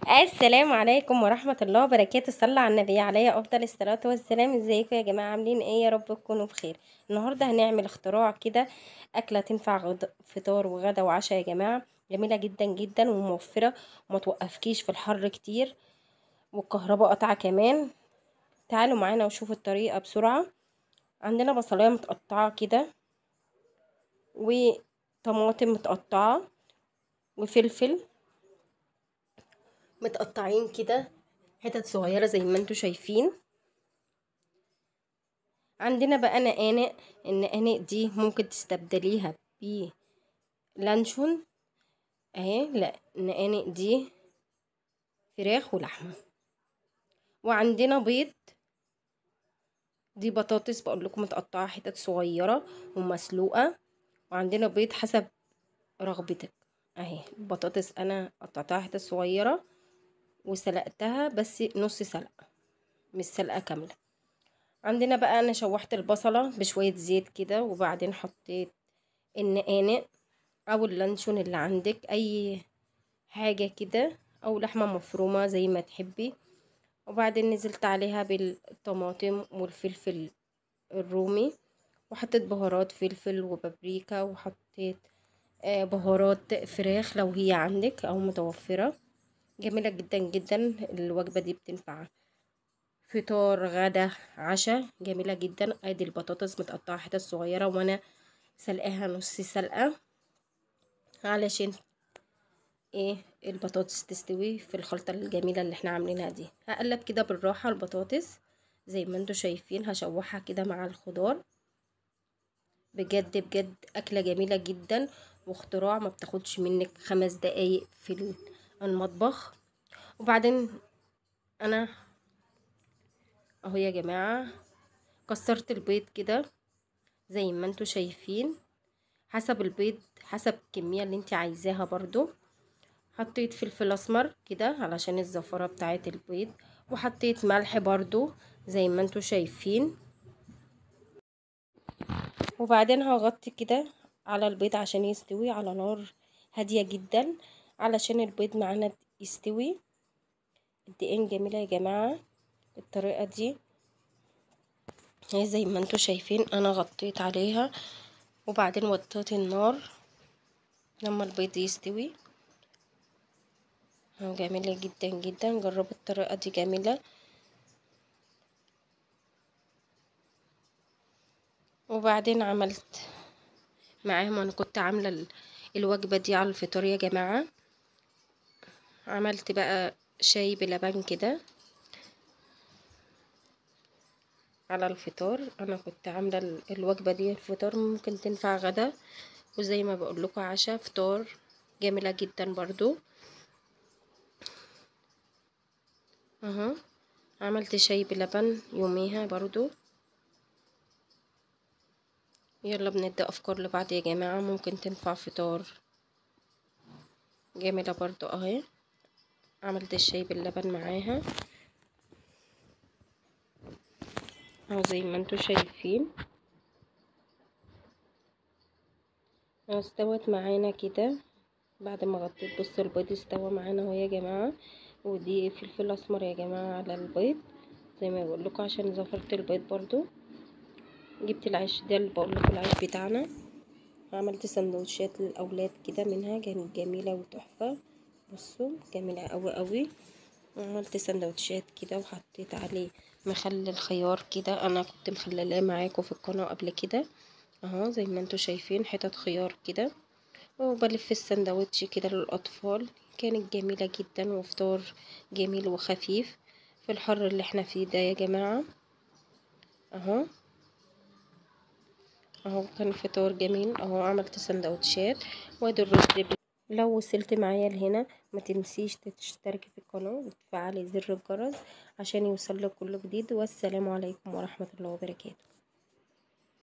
السلام عليكم ورحمة الله وبركاته. صلى على النبي عليه أفضل الصلاة والسلام. ازيكم يا جماعة؟ عاملين ايه؟ يا رب تكونوا بخير. النهاردة هنعمل اختراع كده، أكلة تنفع فطار وغدا وعشاء يا جماعة. جميلة جدا جدا وموفرة وما توقفكيش في الحر كتير، والكهرباء قطعة كمان. تعالوا معانا وشوفوا الطريقة بسرعة. عندنا بصلاية متقطعة كده، وطماطم متقطعة، وفلفل متقطعين كده حتت صغيرة زي ما انتوا شايفين. عندنا بقى نقانق. النقانق دي ممكن تستبدليها بلانشون اهي. لا، النقانق دي فراخ ولحمة. وعندنا بيض. دي بطاطس بقول لكم متقطعة حتت صغيرة ومسلوقة. وعندنا بيض حسب رغبتك اهي. البطاطس انا قطعتها حتت صغيرة وسلقتها بس نص سلقة، مش سلقة كاملة. عندنا بقى انا شوحت البصلة بشوية زيت كده، وبعدين حطيت النقانق او اللانشون اللي عندك، اي حاجة كده، او لحمة مفرومة زي ما تحبي. وبعدين نزلت عليها بالطماطم والفلفل الرومي، وحطيت بهارات فلفل وبابريكا، وحطيت بهارات فراخ لو هي عندك او متوفرة. جميلة جدا جدا. الوجبة دي بتنفع فطار غدا عشاء، جميلة جدا. ادي البطاطس متقطعة حتت صغيرة وانا سلقاها نص سلقة علشان ايه البطاطس تستوي في الخلطة الجميلة اللي احنا عاملينها دي. هقلب كده بالراحة البطاطس زي ما انتوا شايفين، هشوحها كده مع الخضار. بجد بجد اكلة جميلة جدا واختراع ما بتاخدش منك 5 دقايق في المطبخ. وبعدين انا اهو يا جماعة كسرت البيض كده زي ما انتوا شايفين، حسب البيض حسب الكمية اللي انت عايزاها. برضو حطيت فلفل اسمر كده علشان الزفرة بتاعه البيض، وحطيت ملح برضو زي ما انتوا شايفين. وبعدين هغطي كده على البيض عشان يستوي على نار هادية جدا علشان البيض معانا يستوي. الدقيق جميلة يا جماعة. الطريقة دي هي زي ما انتوا شايفين، انا غطيت عليها وبعدين وطيت النار لما البيض يستوي. جميلة جدا جدا، جربوا الطريقة دي جميلة. وبعدين عملت معاهم، انا كنت عاملة الوجبة دي على الفطار يا جماعة. عملت بقى شاي بلبن كده على الفطار. انا كنت عاملة الوجبة دي الفطار، ممكن تنفع غدا وزي ما بقول لكم عشاء فطار. جميلة جدا برضو اهو. عملت شاي بلبن يوميها برضو. يلا بندي افكار لبعض يا جماعة، ممكن تنفع فطار جميلة برضو اهي. عملت الشاي باللبن معاها اهو زي ما انتوا شايفين. استوت معانا كده بعد ما غطيت. بصوا البيض استوى معانا اهو يا جماعة. ودي فلفل اسمر يا جماعة على البيض زي ما بقول لكم عشان زفرت البيض برضو. جبت العيش ده اللي بقول لكم العيش بتاعنا. عملت سندوتشات للاولاد كده منها، جميلة وتحفة. بصوا جميلة قوي قوي. عملت سندوتشات كده وحطيت عليه مخلل خيار كده، انا كنت مخللاه معاكم في القناة قبل كده اهو زي ما انتوا شايفين، حتت خيار كده. وبلف السندوتش كده للاطفال. كانت جميلة جدا وفطار جميل وخفيف في الحر اللي احنا فيه ده يا جماعة اهو. اهو كان فطار جميل اهو. عملت سندوتشات وادي الرز. لو وصلت معايا لهنا ما تنسيش تشتركي في القناة وتفعلي زر الجرس عشان يوصلك كل جديد. والسلام عليكم ورحمة الله وبركاته.